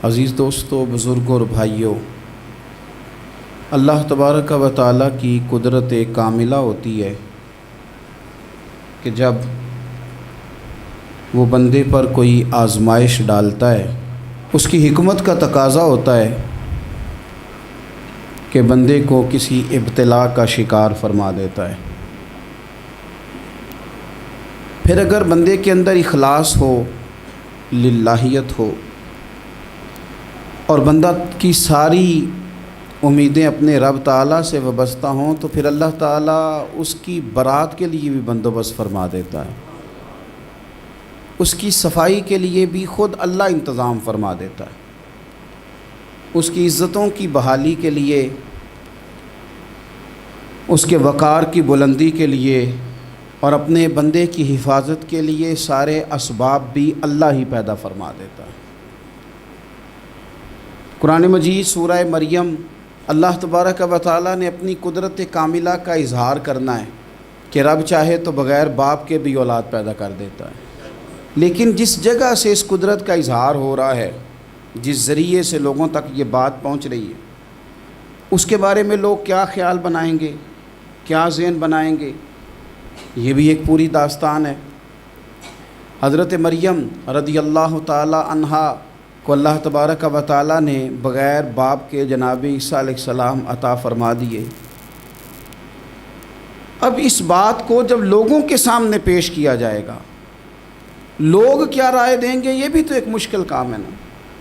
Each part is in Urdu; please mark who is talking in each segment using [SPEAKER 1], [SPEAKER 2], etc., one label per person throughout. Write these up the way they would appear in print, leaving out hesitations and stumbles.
[SPEAKER 1] عزیز دوستو، بزرگوں اور بھائیوں، اللہ تبارک و تعالیٰ کی قدرت کاملہ ہوتی ہے کہ جب وہ بندے پر کوئی آزمائش ڈالتا ہے، اس کی حکمت کا تقاضا ہوتا ہے کہ بندے کو کسی ابتلا کا شکار فرما دیتا ہے۔ پھر اگر بندے کے اندر اخلاص ہو، للہیت ہو، اور بندہ کی ساری امیدیں اپنے رب تعالیٰ سے وابستہ ہوں، تو پھر اللہ تعالیٰ اس کی برات کے لیے بھی بندوبست فرما دیتا ہے، اس کی صفائی کے لیے بھی خود اللہ انتظام فرما دیتا ہے، اس کی عزتوں کی بحالی کے لیے، اس کے وقار کی بلندی کے لیے اور اپنے بندے کی حفاظت کے لیے سارے اسباب بھی اللہ ہی پیدا فرما دیتا ہے۔ قرآن مجید سورہ مریم، اللہ تبارک و تعالیٰ نے اپنی قدرت کاملہ کا اظہار کرنا ہے کہ رب چاہے تو بغیر باپ کے بھی اولاد پیدا کر دیتا ہے، لیکن جس جگہ سے اس قدرت کا اظہار ہو رہا ہے، جس ذریعے سے لوگوں تک یہ بات پہنچ رہی ہے، اس کے بارے میں لوگ کیا خیال بنائیں گے، کیا ذہن بنائیں گے، یہ بھی ایک پوری داستان ہے۔ حضرت مریم رضی اللہ تعالی عنہا کو اللہ تبارک و تعالیٰ نے بغیر باپ کے جناب عیسیٰ علیہ السلام عطا فرما دیے۔ اب اس بات کو جب لوگوں کے سامنے پیش کیا جائے گا، لوگ کیا رائے دیں گے، یہ بھی تو ایک مشکل کام ہے نا۔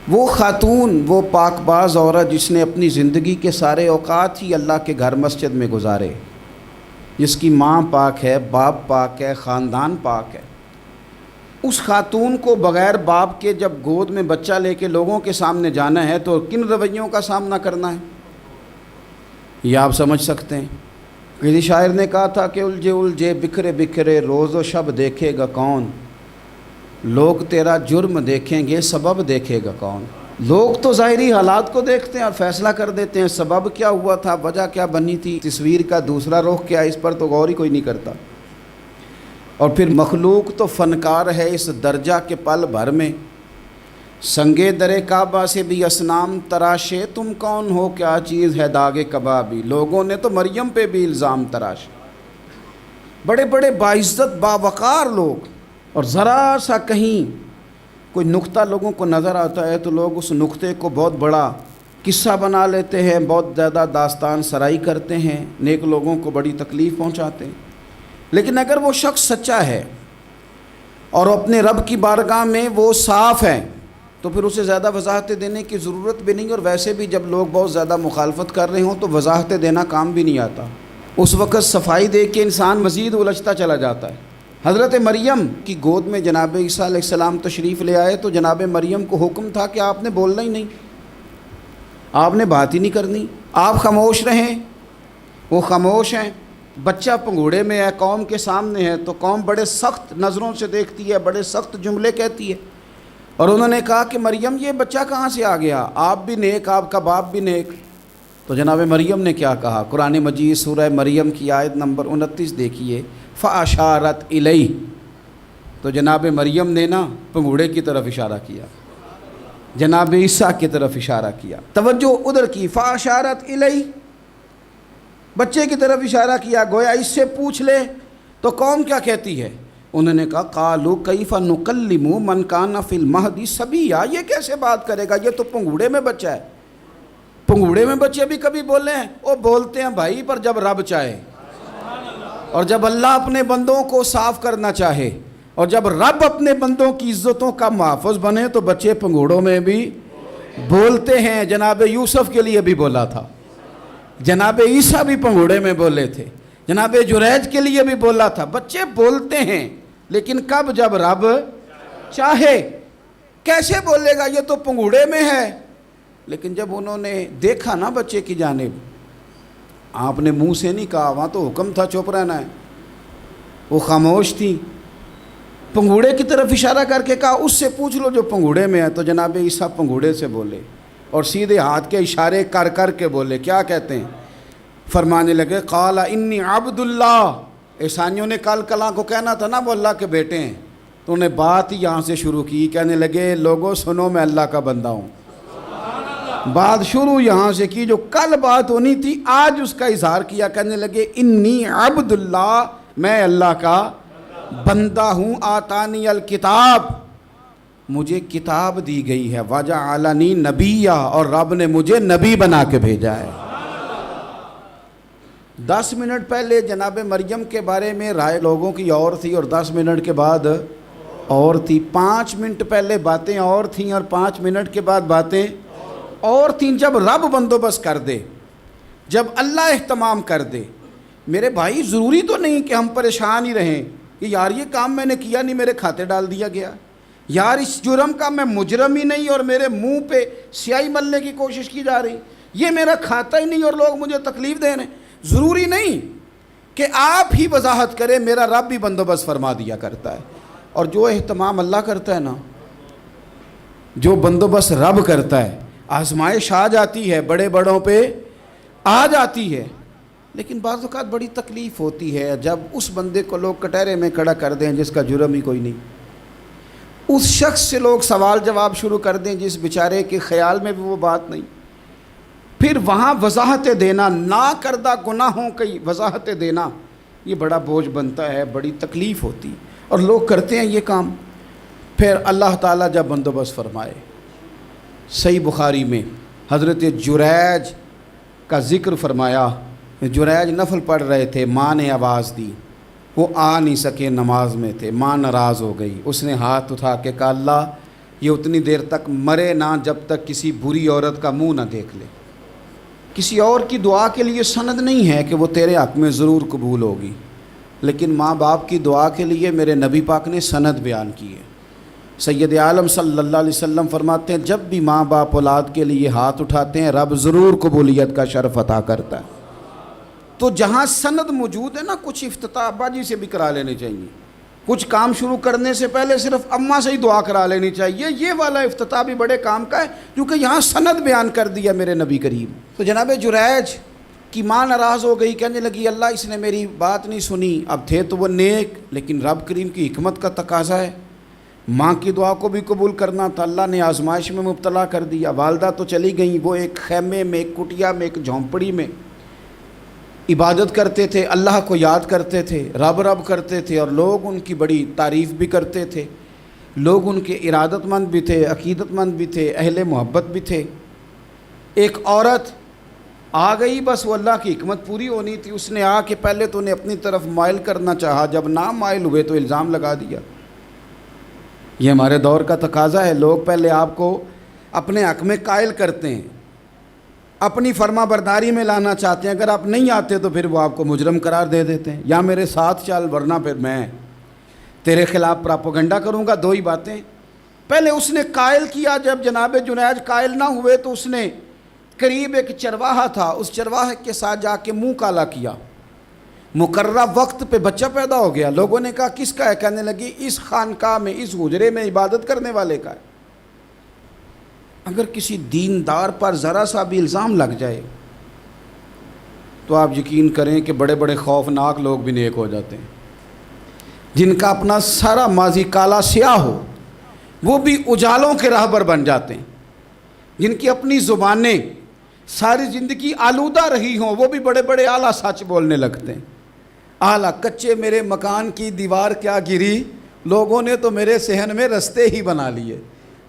[SPEAKER 1] وہ خاتون، وہ پاک باز عورت جس نے اپنی زندگی کے سارے اوقات ہی اللہ کے گھر مسجد میں گزارے، جس کی ماں پاک ہے، باپ پاک ہے، خاندان پاک ہے، اس خاتون کو بغیر باپ کے جب گود میں بچہ لے کے لوگوں کے سامنے جانا ہے تو کن رویوں کا سامنا کرنا ہے، یہ آپ سمجھ سکتے ہیں۔ کسی شاعر نے کہا تھا کہ الجھے الجھے بکھرے بکھرے روز و شب دیکھے گا کون، لوگ تیرا جرم دیکھیں گے سبب دیکھے گا کون۔ لوگ تو ظاہری حالات کو دیکھتے ہیں اور فیصلہ کر دیتے ہیں، سبب کیا ہوا تھا، وجہ کیا بنی تھی، تصویر کا دوسرا رخ کیا، اس پر تو غور ہی کوئی نہیں کرتا۔ اور پھر مخلوق تو فنکار ہے اس درجہ کے پل بھر میں، سنگے در کعبہ سے بھی اصنام تراشے، تم کون ہو کیا چیز ہے داغ کبابی۔ لوگوں نے تو مریم پہ بھی الزام تراشے، بڑے بڑے باعزت باوقار لوگ، اور ذرا سا کہیں کوئی نقطہ لوگوں کو نظر آتا ہے تو لوگ اس نقطے کو بہت بڑا قصہ بنا لیتے ہیں، بہت زیادہ داستان سرائی کرتے ہیں، نیک لوگوں کو بڑی تکلیف پہنچاتے ہیں۔ لیکن اگر وہ شخص سچا ہے اور اپنے رب کی بارگاہ میں وہ صاف ہے تو پھر اسے زیادہ وضاحتیں دینے کی ضرورت بھی نہیں، اور ویسے بھی جب لوگ بہت زیادہ مخالفت کر رہے ہوں تو وضاحتیں دینا کام بھی نہیں آتا، اس وقت صفائی دے کے انسان مزید الجھتا چلا جاتا ہے۔ حضرت مریم کی گود میں جناب عیسیٰ علیہ السلام تشریف لے آئے تو جناب مریم کو حکم تھا کہ آپ نے بولنا ہی نہیں، آپ نے بات ہی نہیں کرنی، آپ خاموش رہیں۔ وہ خاموش ہیں، بچہ پنگوڑے میں ہے، قوم کے سامنے ہے، تو قوم بڑے سخت نظروں سے دیکھتی ہے، بڑے سخت جملے کہتی ہے، اور انہوں نے کہا کہ مریم یہ بچہ کہاں سے آ گیا، آپ بھی نیک، آپ کا باپ بھی نیک۔ تو جناب مریم نے کیا کہا، قرآن مجید سورہ مریم کی آیت نمبر 29 دیکھیے، فَأَشَارَتْ إِلَيْهِ، تو جناب مریم نے نا پنگوڑے کی طرف اشارہ کیا، جناب عیسیٰ کی طرف اشارہ کیا، توجہ ادھر کی، فَأَشَارَتْ إِلَيْهِ، بچے کی طرف اشارہ کیا، گویا اس سے پوچھ لے تو قوم کیا کہتی ہے۔ انہوں نے کہا قَالُوا كَيْفَ نُكَلِّمُ مَنْ كَانَ فِي الْمَهْدِ صَبِيًّا، یہ کیسے بات کرے گا، یہ تو پنگوڑے میں بچہ ہے۔ پنگوڑے میں بچے بھی کبھی بولے ہیں، وہ بولتے ہیں بھائی، پر جب رب چاہے، اور جب اللہ اپنے بندوں کو صاف کرنا چاہے، اور جب رب اپنے بندوں کی عزتوں کا محافظ بنے تو بچے پنگوڑوں میں بھی بولتے ہیں۔ جناب یوسف کے لیے بھی بولا تھا، جناب عیسیٰ بھی پنگوڑے میں بولے تھے، جناب جریج کے لیے بھی بولا تھا، بچے بولتے ہیں، لیکن کب، جب رب چاہے۔ کیسے بولے گا، یہ تو پنگوڑے میں ہے۔ لیکن جب انہوں نے دیکھا نا بچے کی جانب، آپ نے منہ سے نہیں کہا، وہاں تو حکم تھا چپ رہنا ہے، وہ خاموش تھی، پنگوڑے کی طرف اشارہ کر کے کہا اس سے پوچھ لو جو پنگوڑے میں ہے۔ تو جناب عیسیٰ پنگوڑے سے بولے اور سیدھے ہاتھ کے اشارے کر کر کے بولے، کیا کہتے ہیں، فرمانے لگے قال انی عبد اللہ۔ عیسائیوں نے کل کلاں کو کہنا تھا نا وہ اللہ کے بیٹے ہیں، تو انہیں بات ہی یہاں سے شروع کی، کہنے لگے لوگوں سنو میں اللہ کا بندہ ہوں۔ بات شروع یہاں سے کی، جو کل بات ہونی تھی آج اس کا اظہار کیا، کہنے لگے انی عبد اللہ، میں اللہ کا بندہ ہوں، آتانی الکتاب، مجھے کتاب دی گئی ہے، وجعلنی نبیّا، اور رب نے مجھے نبی بنا کے بھیجا ہے۔ 10 منٹ پہلے جناب مریم کے بارے میں رائے لوگوں کی اور تھی، اور 10 منٹ کے بعد اور تھی۔ 5 منٹ پہلے باتیں اور تھیں، اور 5 منٹ کے بعد باتیں اور تھیں۔ جب رب بندوبست کر دے، جب اللہ اہتمام کر دے، میرے بھائی ضروری تو نہیں کہ ہم پریشان ہی رہیں کہ یار یہ کام میں نے کیا نہیں، میرے کھاتے ڈال دیا گیا، یار اس جرم کا میں مجرم ہی نہیں اور میرے منہ پہ سیاہی ملنے کی کوشش کی جا رہی، یہ میرا کھاتا ہی نہیں اور لوگ مجھے تکلیف دے رہے ہیں۔ ضروری نہیں کہ آپ ہی وضاحت کریں، میرا رب بھی بندوبست فرما دیا کرتا ہے۔ اور جو اہتمام اللہ کرتا ہے نا، جو بندوبست رب کرتا ہے، آزمائش آ جاتی ہے، بڑے بڑوں پہ آ جاتی ہے، لیکن بعض اوقات بڑی تکلیف ہوتی ہے جب اس بندے کو لوگ کٹہرے میں کھڑا کر دیں جس کا جرم ہی کوئی نہیں، اس شخص سے لوگ سوال جواب شروع کر دیں جس بیچارے کے خیال میں بھی وہ بات نہیں، پھر وہاں وضاحتیں دینا، نہ کردہ گناہوں کی وضاحتیں دینا، یہ بڑا بوجھ بنتا ہے، بڑی تکلیف ہوتی، اور لوگ کرتے ہیں یہ کام۔ پھر اللہ تعالیٰ جب بندوبست فرمائے، صحیح بخاری میں حضرت جریج کا ذکر فرمایا، جریج نفل پڑھ رہے تھے، ماں نے آواز دی، وہ آ نہیں سکے، نماز میں تھے، ماں ناراض ہو گئی، اس نے ہاتھ اٹھا کے کہا اللہ یہ اتنی دیر تک مرے نہ جب تک کسی بری عورت کا منہ نہ دیکھ لے۔ کسی اور کی دعا کے لیے سند نہیں ہے کہ وہ تیرے حق میں ضرور قبول ہوگی، لیکن ماں باپ کی دعا کے لیے میرے نبی پاک نے سند بیان کی ہے۔ سید عالم صلی اللہ علیہ وسلم فرماتے ہیں جب بھی ماں باپ اولاد کے لیے ہاتھ اٹھاتے ہیں رب ضرور قبولیت کا شرف عطا کرتا ہے۔ تو جہاں سند موجود ہے نا، کچھ افتتاح ابا جی سے بھی کرا لینے چاہیے، کچھ کام شروع کرنے سے پہلے صرف اماں سے ہی دعا کرا لینی چاہیے، یہ والا افتتاح بھی بڑے کام کا ہے کیونکہ یہاں سند بیان کر دیا میرے نبی کریم۔ تو جناب جریج کی ماں ناراض ہو گئی، کہنے لگی اللہ اس نے میری بات نہیں سنی، اب تھے تو وہ نیک، لیکن رب کریم کی حکمت کا تقاضا ہے، ماں کی دعا کو بھی قبول کرنا تھا، اللہ نے آزمائش میں مبتلا کر دیا۔ والدہ تو چلی گئیں، وہ ایک خیمے میں، ایک کٹیا میں، ایک جھونپڑی میں عبادت کرتے تھے، اللہ کو یاد کرتے تھے، رب رب کرتے تھے، اور لوگ ان کی بڑی تعریف بھی کرتے تھے، لوگ ان کے ارادت مند بھی تھے، عقیدت مند بھی تھے، اہل محبت بھی تھے۔ ایک عورت آ گئی، بس وہ اللہ کی حکمت پوری ہونی تھی، اس نے آ کے پہلے تو انہیں اپنی طرف مائل کرنا چاہا، جب نہ مائل ہوئے تو الزام لگا دیا۔ یہ ہمارے دور کا تقاضا ہے، لوگ پہلے آپ کو اپنے حق میں قائل کرتے ہیں، اپنی فرما برداری میں لانا چاہتے ہیں، اگر آپ نہیں آتے تو پھر وہ آپ کو مجرم قرار دے دیتے ہیں، یا میرے ساتھ چل ورنہ پھر میں تیرے خلاف پراپوگنڈا کروں گا۔ دو ہی باتیں، پہلے اس نے قائل کیا، جب جناب جنید قائل نہ ہوئے تو اس نے قریب ایک چرواہا تھا، اس چرواہے کے ساتھ جا کے منہ کالا کیا، مقررہ وقت پہ بچہ پیدا ہو گیا، لوگوں نے کہا کس کا ہے؟ کہنے لگی اس خانقاہ میں، اس حجرے میں عبادت کرنے والے کا ہے۔ اگر کسی دیندار پر ذرا سا بھی الزام لگ جائے تو آپ یقین کریں کہ بڑے بڑے خوفناک لوگ بھی نیک ہو جاتے ہیں، جن کا اپنا سارا ماضی کالا سیاہ ہو وہ بھی اجالوں کے راہبر بن جاتے ہیں، جن کی اپنی زبانیں ساری زندگی آلودہ رہی ہوں وہ بھی بڑے بڑے اعلیٰ سچ بولنے لگتے ہیں۔ اعلیٰ کچے میرے مکان کی دیوار کیا گری، لوگوں نے تو میرے صحن میں رستے ہی بنا لیے۔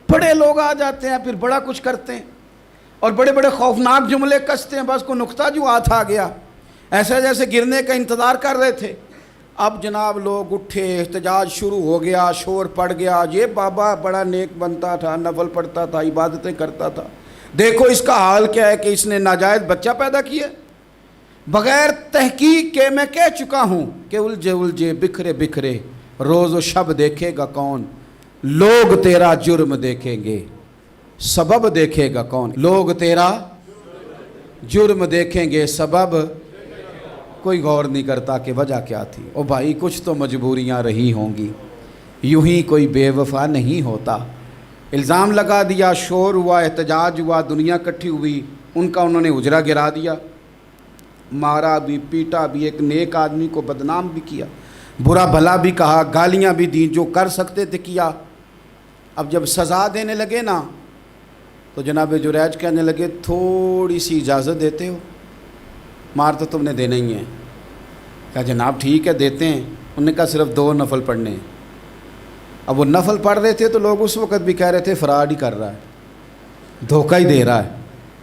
[SPEAKER 1] بڑے لوگ آ جاتے ہیں پھر بڑا کچھ کرتے ہیں اور بڑے بڑے خوفناک جملے کستے ہیں، بس کو نقطہ جو ہاتھ آ گیا ایسا جیسے گرنے کا انتظار کر رہے تھے۔ اب جناب لوگ اٹھے، احتجاج شروع ہو گیا، شور پڑ گیا، یہ بابا بڑا نیک بنتا تھا، نفل پڑھتا تھا، عبادتیں کرتا تھا، دیکھو اس کا حال کیا ہے کہ اس نے ناجائز بچہ پیدا کیا۔ بغیر تحقیق کے میں کہہ چکا ہوں کہ الجھے الجھے بکھرے بکھرے روز و شب دیکھے گا کون، لوگ تیرا جرم دیکھیں گے سبب دیکھے گا کون، لوگ تیرا جرم دیکھیں گے سبب کوئی غور نہیں کرتا کہ وجہ کیا تھی۔ او بھائی کچھ تو مجبوریاں رہی ہوں گی، یوں ہی کوئی بے وفا نہیں ہوتا۔ الزام لگا دیا، شور ہوا، احتجاج ہوا، دنیا اکٹھی ہوئی، ان کا انہوں نے حجرہ گرا دیا، مارا بھی، پیٹا بھی، ایک نیک آدمی کو بدنام بھی کیا، برا بھلا بھی کہا، گالیاں بھی دیں، جو کر سکتے تھے کیا۔ اب جب سزا دینے لگے نا تو جناب جریج کہنے لگے تھوڑی سی اجازت دیتے ہو، مار تو تم نے دینا ہی ہے۔ کہا جناب ٹھیک ہے دیتے ہیں۔ انہوں نے کہا صرف 2 نفل پڑھنے ہیں۔ اب وہ نفل پڑھ رہے تھے تو لوگ اس وقت بھی کہہ رہے تھے فراڈ ہی کر رہا ہے، دھوکہ ہی دے رہا ہے،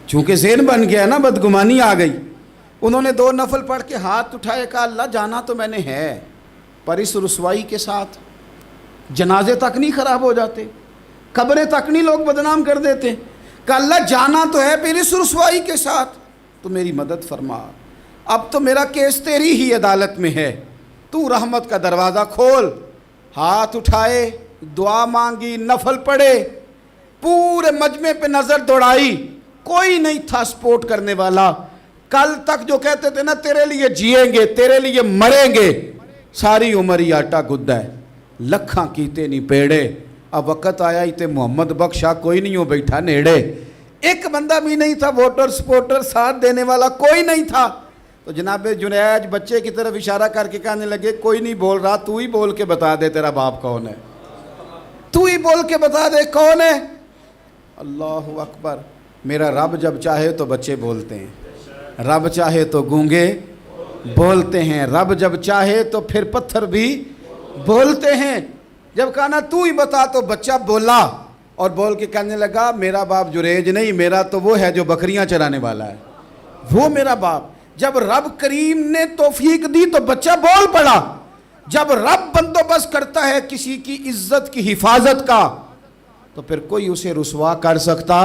[SPEAKER 1] چونکہ ذہن بن گیا نا، بدگمانی آ گئی۔ انہوں نے 2 نفل پڑھ کے ہاتھ اٹھائے، کہا اللہ جانا تو میں نے ہے، پر اس رسوائی کے ساتھ جنازے تک نہیں خراب ہو جاتے، قبریں تک نہیں لوگ بدنام کر دیتے۔ کہا اللہ جانا تو ہے، پھر اس رسوائی کے ساتھ تو میری مدد فرما، اب تو میرا کیس تیری ہی عدالت میں ہے، تو رحمت کا دروازہ کھول۔ ہاتھ اٹھائے، دعا مانگی، نفل پڑھے، پورے مجمع پہ نظر دوڑائی، کوئی نہیں تھا سپورٹ کرنے والا۔ کل تک جو کہتے تھے نا تیرے لیے جیئیں گے، تیرے لیے مریں گے، ساری عمر ہی آٹا گدہ ہے، لکھاں کیتے نہیں پیڑے، اب وقت آیا ہی تے محمد بخشا کوئی نہیں ہو بیٹھا نیڑے۔ ایک بندہ بھی نہیں تھا، ووٹر سپورٹر ساتھ دینے والا کوئی نہیں تھا۔ تو جناب جنید بچے کی طرف اشارہ کر کے کہنے لگے کوئی نہیں بول رہا، تو ہی بول کے بتا دے تیرا باپ کون ہے، تو ہی بول کے بتا دے کون ہے۔ اللہ اکبر۔ میرا رب جب چاہے تو بچے بولتے ہیں، رب چاہے تو گونگے بولتے ہیں، رب جب چاہے تو پھر پتھر بھی بولتے ہیں۔ جب کہا نا تو ہی بتا تو بچہ بولا، اور بول کے کہنے لگا میرا باپ جریج نہیں، میرا تو وہ ہے جو بکریاں چرانے والا ہے، وہ میرا باپ۔ جب رب کریم نے توفیق دی تو بچہ بول پڑا۔ جب رب بندوبست کرتا ہے کسی کی عزت کی حفاظت کا تو پھر کوئی اسے رسوا کر سکتا۔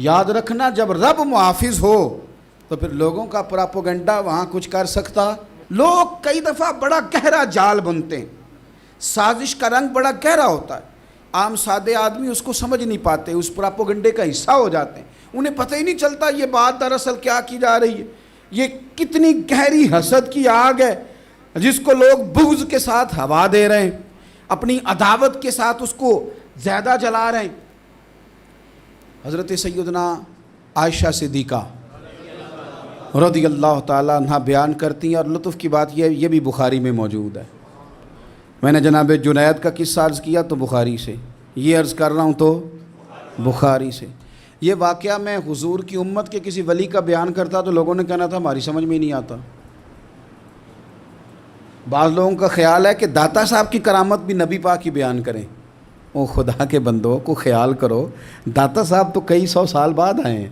[SPEAKER 1] یاد رکھنا جب رب محافظ ہو تو پھر لوگوں کا پراپوگنڈا وہاں کچھ کر سکتا۔ لوگ کئی دفعہ بڑا گہرا جال بنتے ہیں، سازش کا رنگ بڑا گہرا ہوتا ہے، عام سادے آدمی اس کو سمجھ نہیں پاتے، اس پراپوگنڈے کا حصہ ہو جاتے ہیں، انہیں پتہ ہی نہیں چلتا یہ بات دراصل کیا کی جا رہی ہے۔ یہ کتنی گہری حسد کی آگ ہے جس کو لوگ بغض کے ساتھ ہوا دے رہے ہیں، اپنی عداوت کے ساتھ اس کو زیادہ جلا رہے ہیں۔ حضرت سیدنا عائشہ صدیقہ رضی اللہ تعالیٰ عنہ بیان کرتی ہیں، اور لطف کی بات یہ بھی بخاری میں موجود ہے۔ میں نے جناب جنید کا قصہ عرض کیا تو بخاری سے، یہ عرض کر رہا ہوں تو بخاری سے۔ یہ واقعہ میں حضور کی امت کے کسی ولی کا بیان کرتا تو لوگوں نے کہنا تھا ہماری سمجھ میں ہی نہیں آتا۔ بعض لوگوں کا خیال ہے کہ داتا صاحب کی کرامت بھی نبی پاک کی بیان کریں۔ او خدا کے بندوں کو خیال کرو، داتا صاحب تو کئی 100 سال بعد آئے ہیں،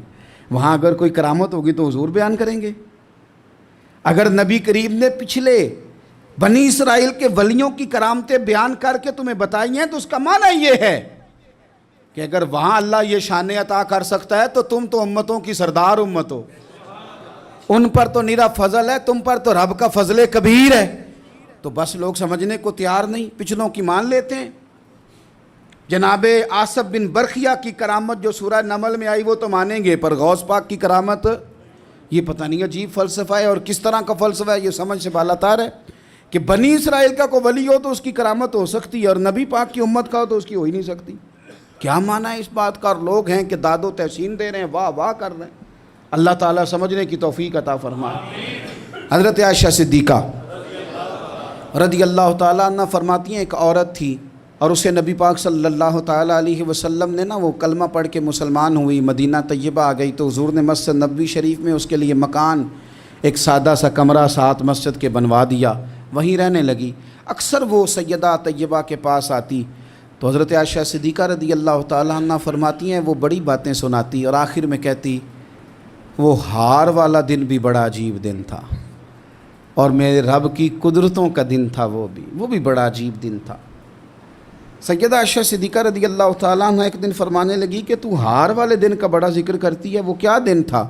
[SPEAKER 1] وہاں اگر کوئی کرامت ہوگی تو حضور بیان کریں گے؟ اگر نبی کریم نے پچھلے بنی اسرائیل کے ولیوں کی کرامتیں بیان کر کے تمہیں بتائی ہیں تو اس کا معنی یہ ہے کہ اگر وہاں اللہ یہ شان عطا کر سکتا ہے تو تم تو امتوں کی سردار امت ہو، ان پر تو نیرا فضل ہے، تم پر تو رب کا فضل کبیر ہے۔ تو بس لوگ سمجھنے کو تیار نہیں، پچھلوں کی مان لیتے ہیں۔ جناب آصف بن برخیہ کی کرامت جو سورہ نمل میں آئی وہ تو مانیں گے، پر غوث پاک کی کرامت یہ پتہ نہیں عجیب فلسفہ ہے، اور کس طرح کا فلسفہ ہے یہ سمجھ سے بالاتر ہے کہ بنی اسرائیل کا کوئی ولی ہو تو اس کی کرامت ہو سکتی ہے، اور نبی پاک کی امت کا ہو تو اس کی ہو ہی نہیں سکتی۔ کیا معنی ہے اس بات کا؟ اور لوگ ہیں کہ داد و تحسین دے رہے ہیں، واہ واہ کر رہے ہیں۔ اللہ تعالیٰ سمجھنے کی توفیق عطا فرمائے۔ حضرت عائشہ صدیقہ رضی اللہ تعالیٰ عنہ فرماتی ہیں ایک عورت تھی اور اسے نبی پاک صلی اللہ تعالیٰ علیہ وسلم نے وہ کلمہ پڑھ کے مسلمان ہوئی، مدینہ طیبہ آ گئی تو حضور نے مسجد نبوی شریف میں اس کے لیے مکان، ایک سادہ سا کمرہ ساتھ مسجد کے بنوا دیا، وہیں رہنے لگی۔ اکثر وہ سیدہ طیبہ کے پاس آتی تو حضرت عائشہ صدیقہ رضی اللہ تعالیٰ عنہ فرماتی ہیں وہ بڑی باتیں سناتی اور آخر میں کہتی وہ ہار والا دن بھی بڑا عجیب دن تھا، اور میرے رب کی قدرتوں کا دن تھا، وہ بھی بڑا عجیب دن تھا۔ سیدہ عائشہ صدیقہ رضی اللہ تعالیٰ عنہ ایک دن فرمانے لگی کہ تو ہار والے دن کا بڑا ذکر کرتی ہے، وہ کیا دن تھا؟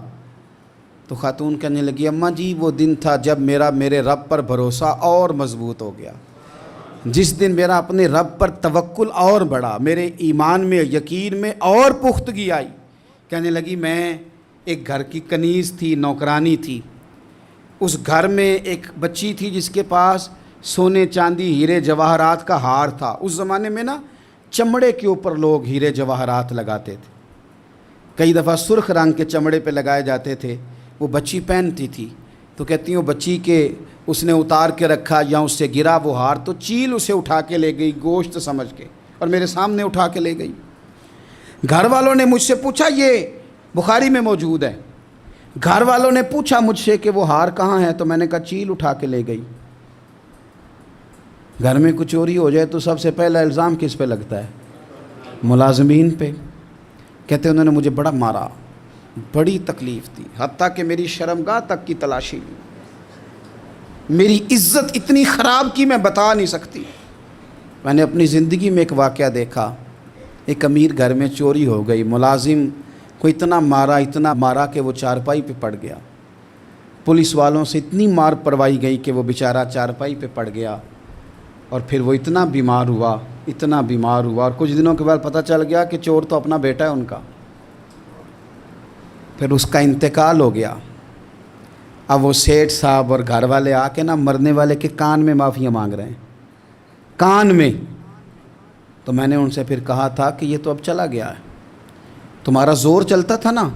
[SPEAKER 1] تو خاتون کہنے لگی اماں جی وہ دن تھا جب میرے رب پر بھروسہ اور مضبوط ہو گیا، جس دن میرا اپنے رب پر توکل اور بڑھا، میرے ایمان میں یقین میں اور پختگی آئی۔ کہنے لگی میں ایک گھر کی کنیز تھی، نوکرانی تھی، اس گھر میں ایک بچی تھی جس کے پاس سونے چاندی ہیرے جواہرات کا ہار تھا۔ اس زمانے میں چمڑے کے اوپر لوگ ہیرے جواہرات لگاتے تھے، کئی دفعہ سرخ رنگ کے چمڑے پہ لگائے جاتے تھے، وہ بچی پہنتی تھی تو کہتی ہیں وہ بچی کے اس نے اتار کے رکھا یا اس سے گرا وہ ہار تو چیل اسے اٹھا کے لے گئی گوشت سمجھ کے، اور میرے سامنے اٹھا کے لے گئی۔ گھر والوں نے مجھ سے پوچھا، یہ بخاری میں موجود ہے، گھر والوں نے پوچھا مجھ سے کہ وہ ہار کہاں ہے، تو میں نے کہا چیل اٹھا کے لے گئی۔ گھر میں کچھ چوری ہو جائے تو سب سے پہلا الزام کس پہ لگتا ہے؟ ملازمین پہ۔ کہتے انہوں نے مجھے بڑا مارا، بڑی تکلیف دی، حتیٰ کہ میری شرمگاہ تک کی تلاشی لی، میری عزت اتنی خراب کی میں بتا نہیں سکتی۔ میں نے اپنی زندگی میں ایک واقعہ دیکھا، ایک امیر گھر میں چوری ہو گئی، ملازم کو اتنا مارا کہ وہ چارپائی پہ پڑ گیا، پولیس والوں سے اتنی مار پروائی گئی کہ وہ بیچارہ چارپائی پہ پڑ گیا، اور پھر وہ اتنا بیمار ہوا اور کچھ دنوں کے بعد پتہ چل گیا کہ چور تو اپنا بیٹا ہے ان کا۔ پھر اس کا انتقال ہو گیا۔ اب وہ سیٹھ صاحب اور گھر والے آ کے مرنے والے کے کان میں معافیاں مانگ رہے ہیں، کان میں۔ تو میں نے ان سے پھر کہا تھا کہ یہ تو اب چلا گیا ہے، تمہارا زور چلتا تھا نا،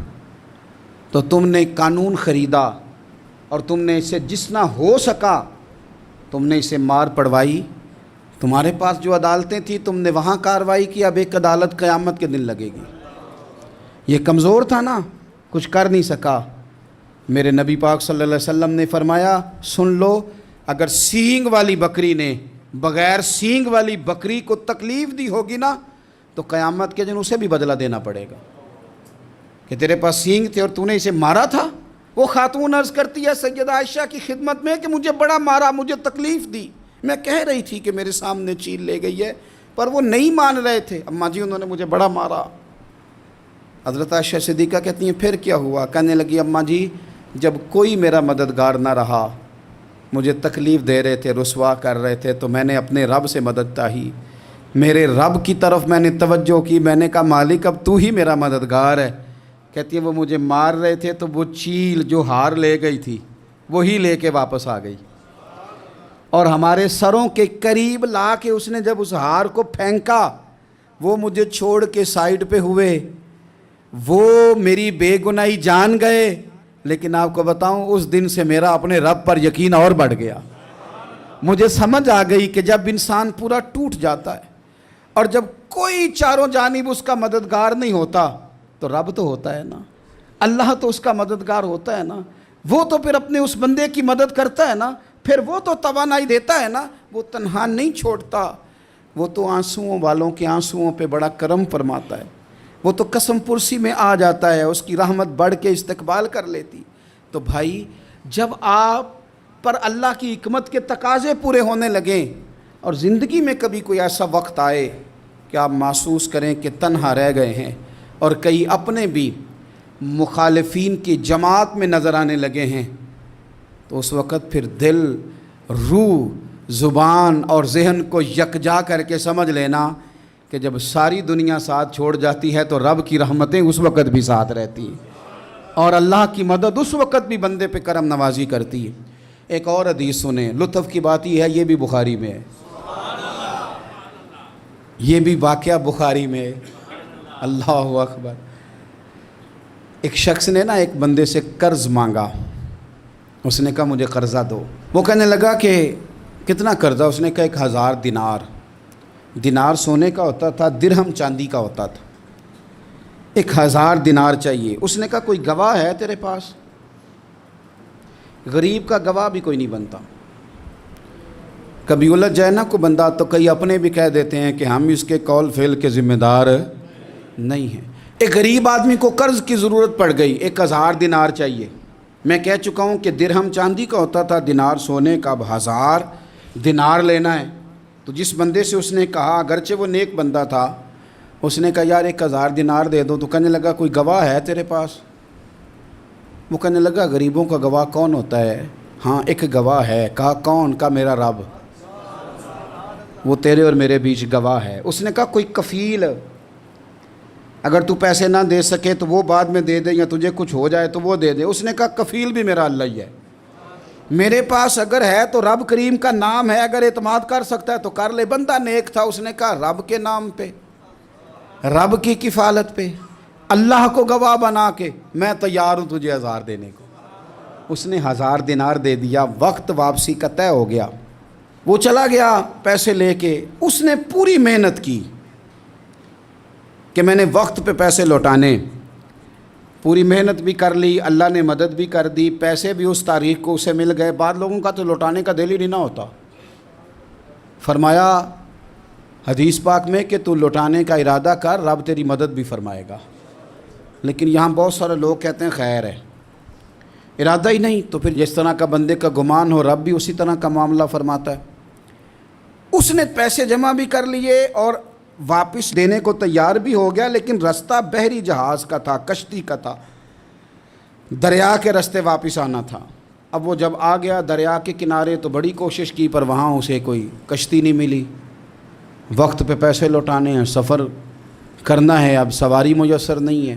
[SPEAKER 1] تو تم نے قانون خریدا اور تم نے اسے جتنا ہو سکا تم نے اسے مار پڑوائی، تمہارے پاس جو عدالتیں تھیں تم نے وہاں کارروائی کی، اب ایک عدالت قیامت کے دن لگے گی۔ یہ کمزور تھا نا، کچھ کر نہیں سکا۔ میرے نبی پاک صلی اللہ علیہ وسلم نے فرمایا، سن لو، اگر سینگ والی بکری نے بغیر سینگ والی بکری کو تکلیف دی ہوگی نا، تو قیامت کے دن اسے بھی بدلہ دینا پڑے گا، کہ تیرے پاس سینگ تھے اور تو نے اسے مارا تھا۔ وہ خاتون عرض کرتی ہے سیدہ عائشہ کی خدمت میں کہ مجھے بڑا مارا، مجھے تکلیف دی، میں کہہ رہی تھی کہ میرے سامنے چیل لے گئی ہے، پر وہ نہیں مان رہے تھے، اماں جی انہوں نے مجھے بڑا مارا۔ حضرت عائشہ صدیقہ کہتی ہیں پھر کیا ہوا؟ کہنے لگی، اماں جی جب کوئی میرا مددگار نہ رہا، مجھے تکلیف دے رہے تھے، رسوا کر رہے تھے، تو میں نے اپنے رب سے مدد چاہی، میرے رب کی طرف میں نے توجہ کی، میں نے کہا مالک اب تو ہی میرا مددگار ہے۔ کہتی ہے وہ مجھے مار رہے تھے تو وہ چیل جو ہار لے گئی تھی وہی لے کے واپس آ گئی، اور ہمارے سروں کے قریب لا کے اس نے جب اس ہار کو پھینکا، وہ مجھے چھوڑ کے سائیڈ پہ ہوئے، وہ میری بے گناہی جان گئے، لیکن آپ کو بتاؤں اس دن سے میرا اپنے رب پر یقین اور بڑھ گیا۔ مجھے سمجھ آ گئی کہ جب انسان پورا ٹوٹ جاتا ہے اور جب کوئی چاروں جانب اس کا مددگار نہیں ہوتا، تو رب تو ہوتا ہے نا، اللہ تو اس کا مددگار ہوتا ہے نا، وہ تو پھر اپنے اس بندے کی مدد کرتا ہے نا، پھر وہ تو توانائی دیتا ہے نا، وہ تنہا نہیں چھوڑتا، وہ تو آنسوؤں والوں کے آنسوؤں پہ بڑا کرم فرماتا ہے، وہ تو قسم پرسی میں آ جاتا ہے، اس کی رحمت بڑھ کے استقبال کر لیتی۔ تو بھائی جب آپ پر اللہ کی حکمت کے تقاضے پورے ہونے لگیں اور زندگی میں کبھی کوئی ایسا وقت آئے کہ آپ محسوس کریں کہ تنہا رہ گئے ہیں اور کئی اپنے بھی مخالفین کی جماعت میں نظر آنے لگے ہیں، تو اس وقت پھر دل، روح، زبان اور ذہن کو یکجا کر کے سمجھ لینا کہ جب ساری دنیا ساتھ چھوڑ جاتی ہے تو رب کی رحمتیں اس وقت بھی ساتھ رہتی ہیں، اور اللہ کی مدد اس وقت بھی بندے پہ کرم نوازی کرتی ہے۔ ایک اور حدیث سنیں، لطف کی بات یہ ہے یہ بھی بخاری میں ہے، یہ بھی واقعہ بخاری میں ہے۔ اللہ اکبر۔ ایک شخص نے ایک بندے سے قرض مانگا، اس نے کہا مجھے قرضہ دو۔ وہ کہنے لگا کہ کتنا قرضہ؟ اس نے کہا 1000 دینار۔ دینار سونے کا ہوتا تھا، درہم چاندی کا ہوتا تھا۔ 1000 دینار چاہیے۔ اس نے کہا کوئی گواہ ہے تیرے پاس؟ غریب کا گواہ بھی کوئی نہیں بنتا، کبھی الجھ جائے نا کوئی بندہ تو کئی اپنے بھی کہہ دیتے ہیں کہ ہم اس کے قول فعل کے ذمہ دار نہیں ہیں۔ ایک غریب آدمی کو قرض کی ضرورت پڑ گئی، 1000 دینار چاہیے۔ میں کہہ چکا ہوں کہ درہم چاندی کا ہوتا تھا، دینار سونے کا، اب 1000 دینار لینا ہے۔ تو جس بندے سے اس نے کہا، اگرچہ وہ نیک بندہ تھا، اس نے کہا یار 1000 دینار دے دو، تو کہنے لگا کوئی گواہ ہے تیرے پاس؟ وہ کہنے لگا غریبوں کا گواہ کون ہوتا ہے؟ ہاں ایک گواہ ہے۔ کہا کون؟ کہا میرا رب، وہ تیرے اور میرے بیچ گواہ ہے۔ اس نے کہا کوئی کفیل، اگر تو پیسے نہ دے سکے تو وہ بعد میں دے دے، یا تجھے کچھ ہو جائے تو وہ دے دے۔ اس نے کہا کفیل بھی میرا اللہ ہی ہے، میرے پاس اگر ہے تو رب کریم کا نام ہے، اگر اعتماد کر سکتا ہے تو کر لے۔ بندہ نیک تھا، اس نے کہا رب کے نام پہ، رب کی کفالت پہ، اللہ کو گواہ بنا کے میں تیار ہوں تجھے 1000 دینے کو۔ اس نے 1000 دینار دے دیا، وقت واپسی کا طے ہو گیا، وہ چلا گیا پیسے لے کے۔ اس نے پوری محنت کی کہ میں نے وقت پہ پیسے لوٹانے، پوری محنت بھی کر لی، اللہ نے مدد بھی کر دی، پیسے بھی اس تاریخ کو اسے مل گئے، بعض لوگوں کا تو لوٹانے کا دل ہی نہیں نہ ہوتا۔ فرمایا حدیث پاک میں کہ تو لوٹانے کا ارادہ کر، رب تیری مدد بھی فرمائے گا۔ لیکن یہاں بہت سارے لوگ کہتے ہیں خیر ہے، ارادہ ہی نہیں، تو پھر جس طرح کا بندے کا گمان ہو رب بھی اسی طرح کا معاملہ فرماتا ہے۔ اس نے پیسے جمع بھی کر لیے اور واپس دینے کو تیار بھی ہو گیا، لیکن رستہ بحری جہاز کا تھا، کشتی کا تھا، دریا کے رستے واپس آنا تھا۔ اب وہ جب آ گیا دریا کے کنارے تو بڑی کوشش کی، پر وہاں اسے کوئی کشتی نہیں ملی۔ وقت پہ پیسے لوٹانے ہیں، سفر کرنا ہے، اب سواری میسر نہیں ہے،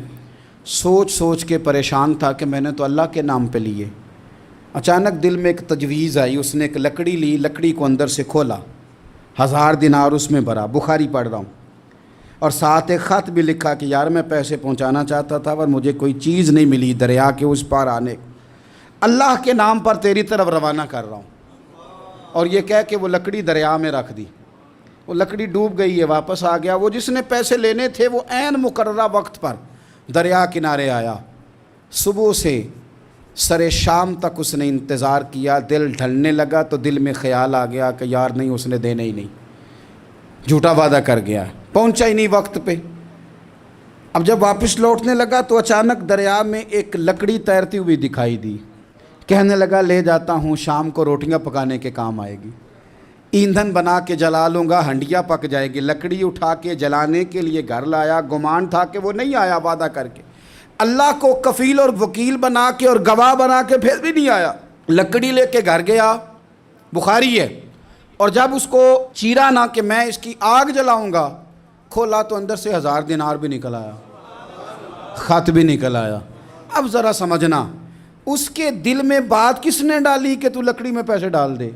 [SPEAKER 1] سوچ سوچ کے پریشان تھا کہ میں نے تو اللہ کے نام پہ لیے۔ اچانک دل میں ایک تجویز آئی، اس نے ایک لکڑی لی، لکڑی کو اندر سے کھولا، 1000 دینار اس میں بھرا، بخاری پڑھ رہا ہوں، اور ساتھ ایک خط بھی لکھا کہ یار میں پیسے پہنچانا چاہتا تھا پر مجھے کوئی چیز نہیں ملی دریا کے اس پار آنے، اللہ کے نام پر تیری طرف روانہ کر رہا ہوں۔ اور یہ کہہ کہ وہ لکڑی دریا میں رکھ دی، وہ لکڑی ڈوب گئی ہے، واپس آ گیا۔ وہ جس نے پیسے لینے تھے وہ عین مقررہ وقت پر دریا کنارے آیا، صبح سے سر شام تک اس نے انتظار کیا، دل ڈھلنے لگا تو دل میں خیال آ گیا کہ یار نہیں، اس نے دینے ہی نہیں، جھوٹا وعدہ کر گیا، پہنچا ہی نہیں وقت پہ۔ اب جب واپس لوٹنے لگا تو اچانک دریا میں ایک لکڑی تیرتی ہوئی دکھائی دی، کہنے لگا لے جاتا ہوں، شام کو روٹیاں پکانے کے کام آئے گی، ایندھن بنا کے جلا لوں گا، ہنڈیا پک جائے گی۔ لکڑی اٹھا کے جلانے کے لیے گھر لایا، گمان تھا کہ وہ نہیں آیا وعدہ کر کے، اللہ کو کفیل اور وکیل بنا کے اور گواہ بنا کے پھر بھی نہیں آیا۔ لکڑی لے کے گھر گیا، بخاری ہے، اور جب اس کو چیرا نہ کہ میں اس کی آگ جلاؤں گا، کھولا تو اندر سے 1000 دینار بھی نکل آیا، خط بھی نکل آیا۔ اب ذرا سمجھنا، اس کے دل میں بات کس نے ڈالی کہ تو لکڑی میں پیسے ڈال دے؟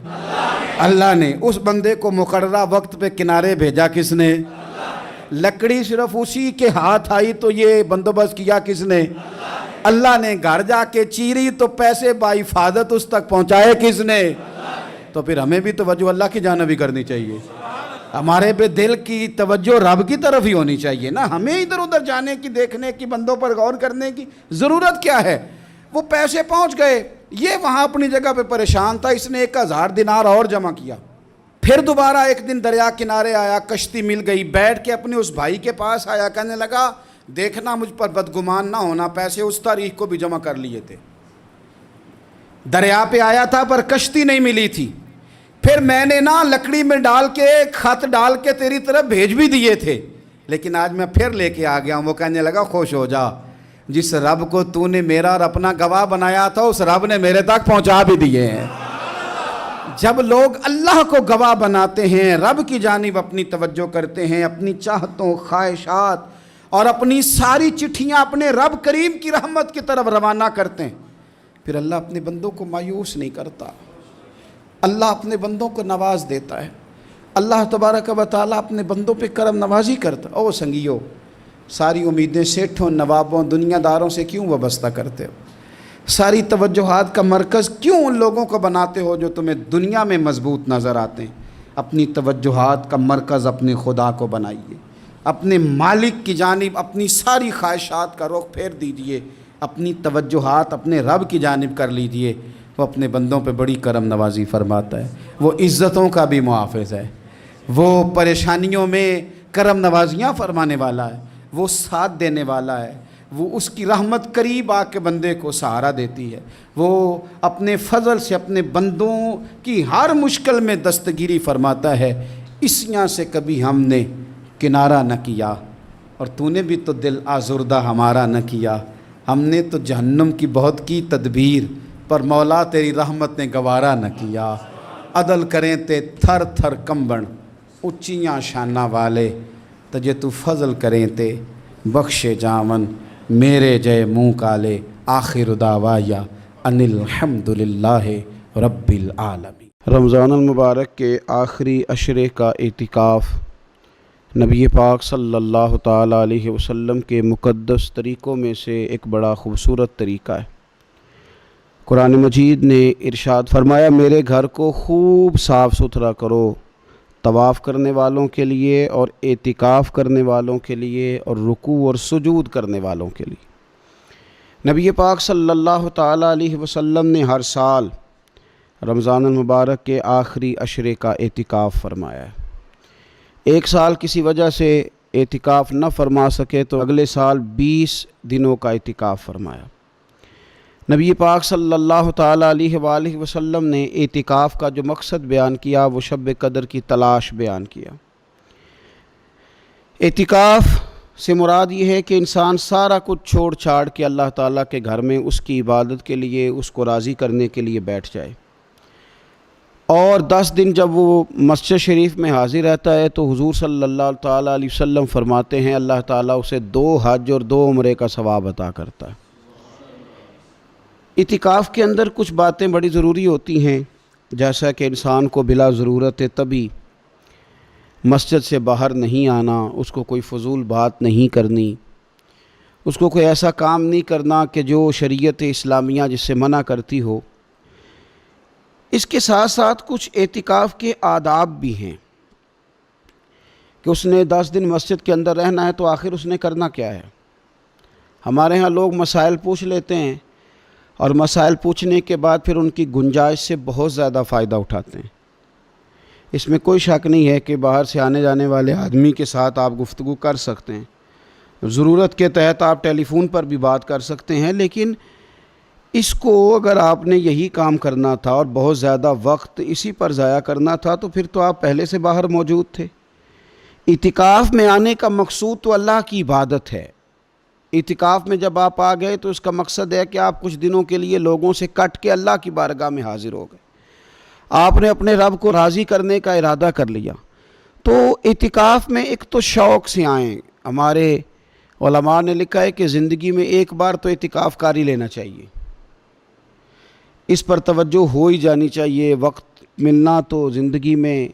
[SPEAKER 1] اللہ نے۔ اس بندے کو مقررہ وقت پہ کنارے بھیجا کس نے؟ لکڑی صرف اسی کے ہاتھ آئی تو یہ بندوبست کیا کس نے؟ اللہ نے۔ گھر جا کے چیری تو پیسے بحفاظت اس تک پہنچائے کس نے؟ تو پھر ہمیں بھی توجہ اللہ کی جانب ہی کرنی چاہیے، ہمارے پہ دل کی توجہ رب کی طرف ہی ہونی چاہیے نا، ہمیں ادھر ادھر جانے کی، دیکھنے کی، بندوں پر غور کرنے کی ضرورت کیا ہے؟ وہ پیسے پہنچ گئے، یہ وہاں اپنی جگہ پہ پریشان تھا، اس نے 1000 دینار اور جمع کیا۔ پھر دوبارہ ایک دن دریا کنارے آیا، کشتی مل گئی، بیٹھ کے اپنے اس بھائی کے پاس آیا، کہنے لگا دیکھنا مجھ پر بدگمان نہ ہونا، پیسے اس تاریخ کو بھی جمع کر لیے تھے، دریا پہ آیا تھا پر کشتی نہیں ملی تھی، پھر میں نے نا لکڑی میں ڈال کے خط ڈال کے تیری طرف بھیج بھی دیے تھے، لیکن آج میں پھر لے کے آ گیا ہوں۔ وہ کہنے لگا خوش ہو جا، جس رب کو تو نے میرا اور اپنا گواہ بنایا تھا اس رب نے میرے تک پہنچا بھی دیے ہیں۔ جب لوگ اللہ کو گواہ بناتے ہیں، رب کی جانب اپنی توجہ کرتے ہیں، اپنی چاہتوں، خواہشات اور اپنی ساری چٹھیاں اپنے رب کریم کی رحمت کی طرف روانہ کرتے ہیں، پھر اللہ اپنے بندوں کو مایوس نہیں کرتا، اللہ اپنے بندوں کو نواز دیتا ہے، اللہ تبارک و تعالیٰ اپنے بندوں پہ کرم نوازی کرتا ہے۔ او سنگیو، ساری امیدیں سیٹھوں، نوابوں، دنیا داروں سے کیوں وابستہ کرتے ہو؟ ساری توجہات کا مرکز کیوں ان لوگوں کو بناتے ہو جو تمہیں دنیا میں مضبوط نظر آتے ہیں؟ اپنی توجہات کا مرکز اپنے خدا کو بنائیے، اپنے مالک کی جانب اپنی ساری خواہشات کا رخ پھیر دیجئے، اپنی توجہات اپنے رب کی جانب کر لیجئے، وہ اپنے بندوں پہ بڑی کرم نوازی فرماتا ہے، وہ عزتوں کا بھی محافظ ہے، وہ پریشانیوں میں کرم نوازیاں فرمانے والا ہے، وہ ساتھ دینے والا ہے، وہ اس کی رحمت قریب آ کے بندے کو سہارا دیتی ہے، وہ اپنے فضل سے اپنے بندوں کی ہر مشکل میں دستگیری فرماتا ہے۔ اسیاں سے کبھی ہم نے کنارہ نہ کیا، اور تو نے بھی تو دل آزردہ ہمارا نہ کیا، ہم نے تو جہنم کی بہت کی تدبیر، پر مولا تیری رحمت نے گوارا نہ کیا۔ عدل کریں تے تھر تھر کمبن، اچیاں شانہ والے، تجھے تو فضل کریں تے بخشے جاون، میرے جے منہ کالے، آخر دعوایا ان الحمد للہ رب العالمین۔ رمضان المبارک کے آخری عشرے کا اعتکاف نبی پاک صلی اللہ تعالیٰ علیہ وسلم کے مقدس طریقوں میں سے ایک بڑا خوبصورت طریقہ ہے۔ قرآن مجید نے ارشاد فرمایا، میرے گھر کو خوب صاف ستھرا کرو طواف کرنے والوں کے لیے اور اعتکاف کرنے والوں کے لیے اور رکوع اور سجود کرنے والوں کے لیے۔ نبی پاک صلی اللہ تعالیٰ علیہ وسلم نے ہر سال رمضان المبارک کے آخری عشرے کا اعتکاف فرمایا ہے۔ ایک سال کسی وجہ سے اعتکاف نہ فرما سکے تو اگلے سال 20 دنوں کا اعتکاف فرمایا۔ نبی پاک صلی اللہ تعالیٰ علیہ وآلہ وسلم نے اعتکاف کا جو مقصد بیان کیا وہ شب قدر کی تلاش بیان کیا۔ اعتکاف سے مراد یہ ہے کہ انسان سارا کچھ چھوڑ چھاڑ کے اللہ تعالیٰ کے گھر میں اس کی عبادت کے لیے، اس کو راضی کرنے کے لیے بیٹھ جائے، اور 10 دن جب وہ مسجد شریف میں حاضر رہتا ہے تو حضور صلی اللہ تعالیٰ علیہ وسلم فرماتے ہیں اللہ تعالیٰ اسے 2 حج اور 2 عمرے کا ثواب عطا کرتا ہے۔ اعتکاف کے اندر کچھ باتیں بڑی ضروری ہوتی ہیں، جیسا کہ انسان کو بلا ضرورت طبی مسجد سے باہر نہیں آنا، اس کو کوئی فضول بات نہیں کرنی، اس کو کوئی ایسا کام نہیں کرنا کہ جو شریعت اسلامیہ جس سے منع کرتی ہو۔ اس کے ساتھ ساتھ کچھ اعتکاف کے آداب بھی ہیں کہ اس نے 10 دن مسجد کے اندر رہنا ہے تو آخر اس نے کرنا کیا ہے۔ ہمارے ہاں لوگ مسائل پوچھ لیتے ہیں اور مسائل پوچھنے کے بعد پھر ان کی گنجائش سے بہت زیادہ فائدہ اٹھاتے ہیں۔ اس میں کوئی شک نہیں ہے کہ باہر سے آنے جانے والے آدمی کے ساتھ آپ گفتگو کر سکتے ہیں، ضرورت کے تحت آپ ٹیلی فون پر بھی بات کر سکتے ہیں، لیکن اس کو اگر آپ نے یہی کام کرنا تھا اور بہت زیادہ وقت اسی پر ضائع کرنا تھا تو پھر تو آپ پہلے سے باہر موجود تھے۔ اعتکاف میں آنے کا مقصود تو اللہ کی عبادت ہے۔ اعتکاف میں جب آپ آ گئے تو اس کا مقصد ہے کہ آپ کچھ دنوں کے لیے لوگوں سے کٹ کے اللہ کی بارگاہ میں حاضر ہو گئے، آپ نے اپنے رب کو راضی کرنے کا ارادہ کر لیا۔ تو اعتکاف میں ایک تو شوق سے آئیں۔ ہمارے علماء نے لکھا ہے کہ زندگی میں ایک بار تو اعتکاف کاری لینا چاہیے، اس پر توجہ ہو ہی جانی چاہیے۔ وقت ملنا تو زندگی میں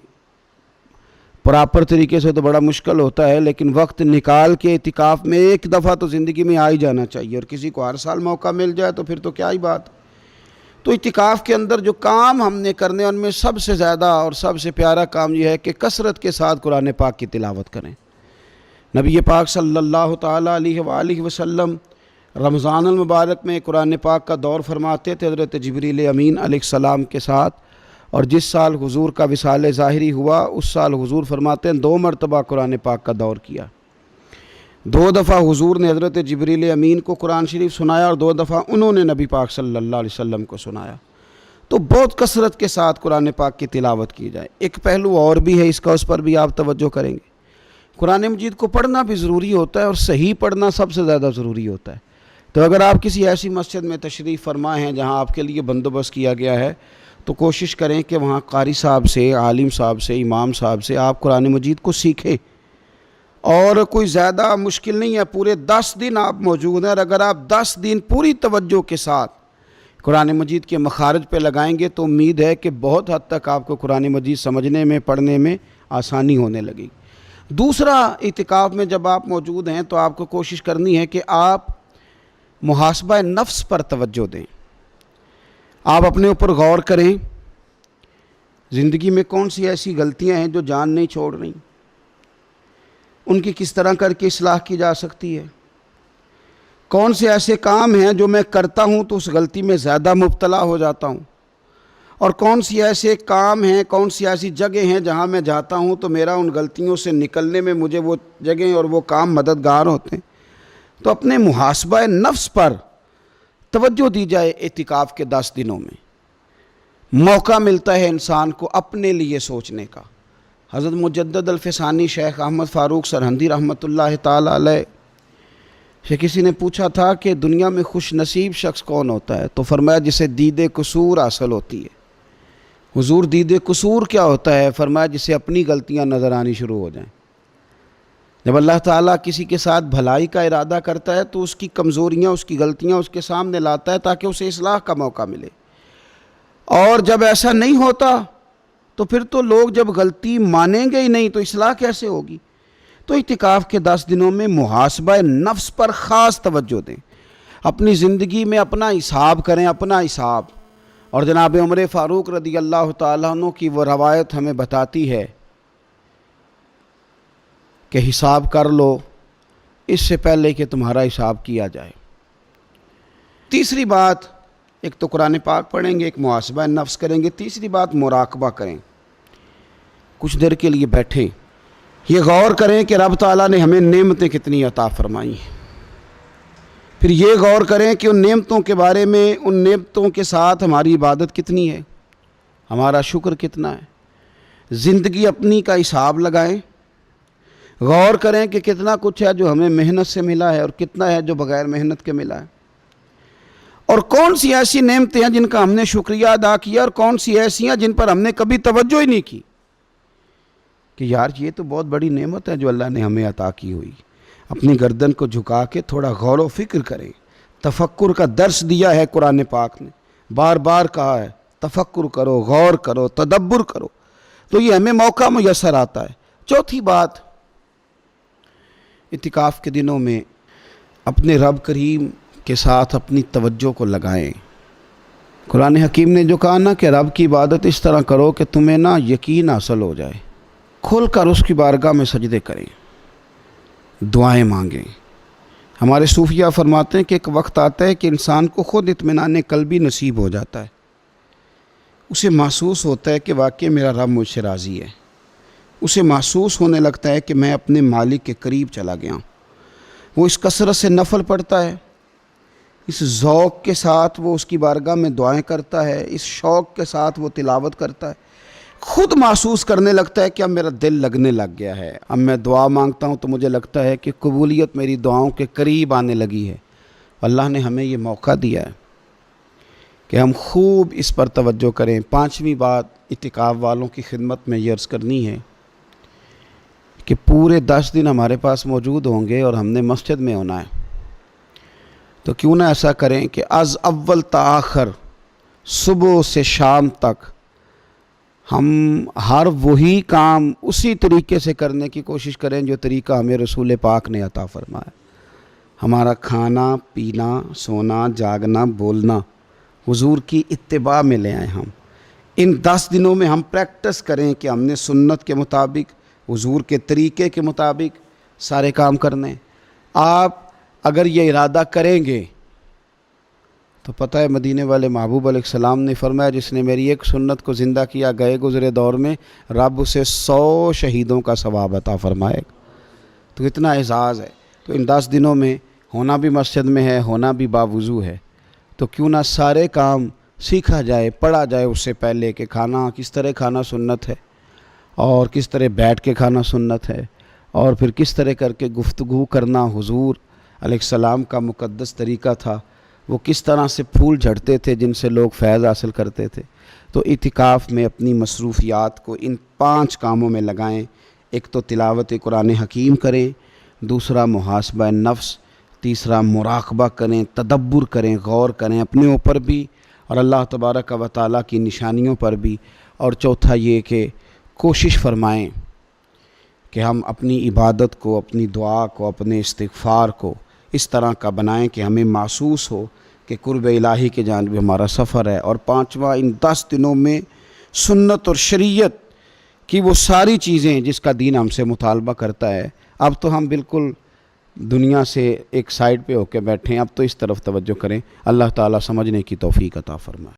[SPEAKER 1] پراپر طریقے سے تو بڑا مشکل ہوتا ہے، لیکن وقت نکال کے اعتکاف میں ایک دفعہ تو زندگی میں آ ہی جانا چاہیے، اور کسی کو ہر سال موقع مل جائے تو پھر تو کیا ہی بات۔ تو اعتکاف کے اندر جو کام ہم نے کرنے ان میں سب سے زیادہ اور سب سے پیارا کام یہ ہے کہ کثرت کے ساتھ قرآن پاک کی تلاوت کریں۔ نبی پاک صلی اللہ تعالیٰ علیہ وآلہ وسلم رمضان المبارک میں قرآن پاک کا دور فرماتے تھے حضرت جبریل امین علیہ السلام کے ساتھ، اور جس سال حضور کا وصال ظاہری ہوا اس سال حضور فرماتے ہیں 2 مرتبہ قرآن پاک کا دور کیا۔ 2 دفعہ حضور نے حضرت جبریل امین کو قرآن شریف سنایا اور 2 دفعہ انہوں نے نبی پاک صلی اللہ علیہ وسلم کو سنایا۔ تو بہت کثرت کے ساتھ قرآن پاک کی تلاوت کی جائے۔ ایک پہلو اور بھی ہے اس کا، اس پر بھی آپ توجہ کریں گے۔ قرآن مجید کو پڑھنا بھی ضروری ہوتا ہے اور صحیح پڑھنا سب سے زیادہ ضروری ہوتا ہے۔ تو اگر آپ کسی ایسی مسجد میں تشریف فرما ہیں جہاں آپ کے لیے بندوبست کیا گیا ہے تو کوشش کریں کہ وہاں قاری صاحب سے، عالم صاحب سے، امام صاحب سے آپ قرآن مجید کو سیکھیں، اور کوئی زیادہ مشکل نہیں ہے۔ پورے 10 دن آپ موجود ہیں، اور اگر آپ 10 دن پوری توجہ کے ساتھ قرآن مجید کے مخارج پہ لگائیں گے تو امید ہے کہ بہت حد تک آپ کو قرآن مجید سمجھنے میں، پڑھنے میں آسانی ہونے لگی۔ دوسرا، اعتکاف میں جب آپ موجود ہیں تو آپ کو کوشش کرنی ہے کہ آپ محاسبہ نفس پر توجہ دیں۔ آپ اپنے اوپر غور کریں، زندگی میں کون سی ایسی غلطیاں ہیں جو جان نہیں چھوڑ رہی، ان کی کس طرح کر کے اصلاح کی جا سکتی ہے۔ کون سے ایسے کام ہیں جو میں کرتا ہوں تو اس غلطی میں زیادہ مبتلا ہو جاتا ہوں، اور کون سی ایسے کام ہیں، کون سی ایسی جگہ ہیں جہاں میں جاتا ہوں تو میرا ان غلطیوں سے نکلنے میں مجھے وہ جگہیں اور وہ کام مددگار ہوتے ہیں۔ تو اپنے محاسبہ نفس پر توجہ دی جائے۔ اعتکاف کے 10 دنوں میں موقع ملتا ہے انسان کو اپنے لیے سوچنے کا۔ حضرت مجدد الفسانی شیخ احمد فاروق سرہندی رحمۃ اللہ تعالیٰ علیہ سے کسی نے پوچھا تھا کہ دنیا میں خوش نصیب شخص کون ہوتا ہے، تو فرمایا جسے دید قصور حاصل ہوتی ہے۔ حضور دید قصور کیا ہوتا ہے؟ فرمایا جسے اپنی غلطیاں نظر آنی شروع ہو جائیں۔ جب اللہ تعالیٰ کسی کے ساتھ بھلائی کا ارادہ کرتا ہے تو اس کی کمزوریاں، اس کی غلطیاں اس کے سامنے لاتا ہے تاکہ اسے اصلاح کا موقع ملے، اور جب ایسا نہیں ہوتا تو پھر تو لوگ جب غلطی مانیں گے ہی نہیں تو اصلاح کیسے ہوگی۔ تو اعتکاف کے 10 دنوں میں محاسبہ نفس پر خاص توجہ دیں، اپنی زندگی میں اپنا حساب کریں، اپنا حساب۔ اور جناب عمر فاروق رضی اللہ تعالیٰ عنہ کی وہ روایت ہمیں بتاتی ہے کہ حساب کر لو اس سے پہلے کہ تمہارا حساب کیا جائے۔ تیسری بات، ایک تو قرآن پاک پڑھیں گے، ایک محاسبہ نفس کریں گے، تیسری بات مراقبہ کریں۔ کچھ دیر کے لیے بیٹھیں، یہ غور کریں کہ رب تعالیٰ نے ہمیں نعمتیں کتنی عطا فرمائی ہیں، پھر یہ غور کریں کہ ان نعمتوں کے بارے میں، ان نعمتوں کے ساتھ ہماری عبادت کتنی ہے، ہمارا شکر کتنا ہے۔ زندگی اپنی کا حساب لگائیں، غور کریں کہ کتنا کچھ ہے جو ہمیں محنت سے ملا ہے اور کتنا ہے جو بغیر محنت کے ملا ہے، اور کون سی ایسی نعمتیں ہیں جن کا ہم نے شکریہ ادا کیا اور کون سی ایسی ہیں جن پر ہم نے کبھی توجہ ہی نہیں کی کہ یار یہ تو بہت بڑی نعمت ہے جو اللہ نے ہمیں عطا کی ہوئی۔ اپنی گردن کو جھکا کے تھوڑا غور و فکر کریں۔ تفکر کا درس دیا ہے قرآن پاک نے، بار بار کہا ہے تفکر کرو، غور کرو، تدبر کرو، تو یہ ہمیں موقع میسر آتا ہے۔ چوتھی بات، اعتکاف کے دنوں میں اپنے رب کریم کے ساتھ اپنی توجہ کو لگائیں۔ قرآن حکیم نے جو کہا نا کہ رب کی عبادت اس طرح کرو کہ تمہیں نا یقین حاصل ہو جائے، کھل کر اس کی بارگاہ میں سجدے کریں، دعائیں مانگیں۔ ہمارے صوفیہ فرماتے ہیں کہ ایک وقت آتا ہے کہ انسان کو خود اطمینان قلبی نصیب ہو جاتا ہے، اسے محسوس ہوتا ہے کہ واقعی میرا رب مجھ سے راضی ہے، اسے محسوس ہونے لگتا ہے کہ میں اپنے مالک کے قریب چلا گیا ہوں۔ وہ اس کثرت سے نفل پڑھتا ہے، اس ذوق کے ساتھ وہ اس کی بارگاہ میں دعائیں کرتا ہے، اس شوق کے ساتھ وہ تلاوت کرتا ہے، خود محسوس کرنے لگتا ہے کہ اب میرا دل لگنے لگ گیا ہے، اب میں دعا مانگتا ہوں تو مجھے لگتا ہے کہ قبولیت میری دعاؤں کے قریب آنے لگی ہے۔ اللہ نے ہمیں یہ موقع دیا ہے کہ ہم خوب اس پر توجہ کریں۔ پانچویں بات اعتکاف والوں کی خدمت میں یہ عرض کرنی ہے کہ پورے 10 دن ہمارے پاس موجود ہوں گے اور ہم نے مسجد میں ہونا ہے، تو کیوں نہ ایسا کریں کہ از اول تا آخر، صبح سے شام تک ہم ہر وہی کام اسی طریقے سے کرنے کی کوشش کریں جو طریقہ ہمیں رسول پاک نے عطا فرمایا۔ ہمارا کھانا، پینا، سونا، جاگنا، بولنا حضور کی اتباع میں لے آئیں۔ ہم ان 10 دنوں میں ہم پریکٹس کریں کہ ہم نے سنت کے مطابق، حضور کے طریقے کے مطابق سارے کام کرنے۔ آپ اگر یہ ارادہ کریں گے تو پتہ ہے مدینے والے محبوب علیہ السلام نے فرمایا جس نے میری ایک سنت کو زندہ کیا گئے گزرے دور میں رب اسے 100 شہیدوں کا ثواب عطا فرمائے گا۔ تو اتنا اعزاز ہے۔ تو ان 10 دنوں میں ہونا بھی مسجد میں ہے، ہونا بھی باوضو ہے، تو کیوں نہ سارے کام سیکھا جائے، پڑھا جائے اس سے پہلے کہ کھانا کس طرح کھانا سنت ہے، اور کس طرح بیٹھ کے کھانا سنت ہے، اور پھر کس طرح کر کے گفتگو کرنا حضور علیہ السلام کا مقدس طریقہ تھا، وہ کس طرح سے پھول جھڑتے تھے جن سے لوگ فیض حاصل کرتے تھے۔ تو اعتکاف میں اپنی مصروفیات کو ان 5 کاموں میں لگائیں۔ ایک تو تلاوت قرآن حکیم کریں، دوسرا محاسبہ نفس، تیسرا مراقبہ کریں، تدبر کریں، غور کریں اپنے اوپر بھی اور اللہ تبارک و تعالیٰ کی نشانیوں پر بھی، اور چوتھا یہ کہ کوشش فرمائیں کہ ہم اپنی عبادت کو، اپنی دعا کو، اپنے استغفار کو اس طرح کا بنائیں کہ ہمیں محسوس ہو کہ قرب الہی کے جانب ہمارا سفر ہے۔ اور پانچواں، ان 10 دنوں میں سنت اور شریعت کی وہ ساری چیزیں جس کا دین ہم سے مطالبہ کرتا ہے، اب تو ہم بالکل دنیا سے ایک سائیڈ پہ ہو کے بیٹھیں، اب تو اس طرف توجہ کریں۔ اللہ تعالیٰ سمجھنے کی توفیق عطا فرمائے۔